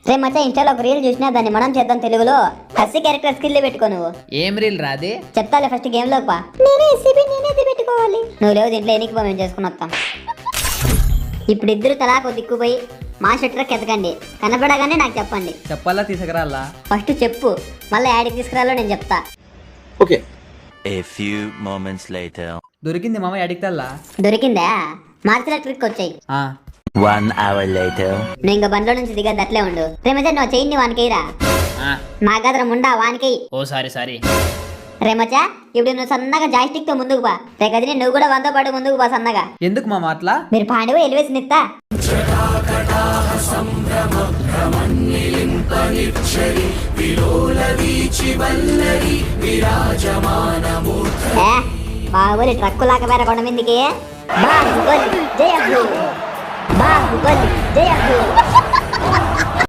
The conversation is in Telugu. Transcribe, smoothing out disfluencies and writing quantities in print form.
రే మచ్చా ఇన్స్టాలో ఒక రీల్ చూసినా దాన్ని మనం చేద్దాం తెలుగులో హస్సీ క్యారెక్టర్ స్కిల్ పెట్టుకో నువ్వు. ఏం రీల్ రాది? చెప్తాలే ఫస్ట్ గేమ్ లోకి పా. నేనే ఎస్సీబీ నేనే పెట్టుకోవాలి. నువ్వు లేవు దీంట్లో ఎనికి పో మేము చేసుకుని వస్తాం. ఇప్పుడు ఇద్దరు తలాకు దిక్కుపోయి మాస్టర్ ట్రక్ ఎతకండి. కనపడగానే నాకు చెప్పండి. చెప్పాలా తీసుకురాలా? ఫస్ట్ చెప్పు, మళ్ళీ యాడికి తీసుకురాలో నేను చెప్తా. Okay. A few moments later. దొరికింది మామ, అడిగితల్లా. దొరికిందా? మార్చిల ట్రిక్ వచ్చాయి. 1 hour later. నువ్వు ఇంకా బండ్లో నుంచి దిగద్దు, అట్లే ఉండు. రేమచ్చా నువ్వు చెయ్యి వానికైరా. నా గదర ముండా వానికి. ఓ సారీ. రేమచ్చా ఇప్పుడు నువ్వు సన్నగా జాయిస్టిక్ తో ముందుకు బా. రే గదిని నువ్వు కూడా వంద పాటు ముందుకు బా సన్నగా. ఎందుకు మామ అట్లా? మీరు పాండవ ఎలివేషన్ ఇస్తా. బాహుబలి ట్రక్కు లాగా వేరే కొండ మీదకి. బాహుబలి జయ బాహుబలి జయ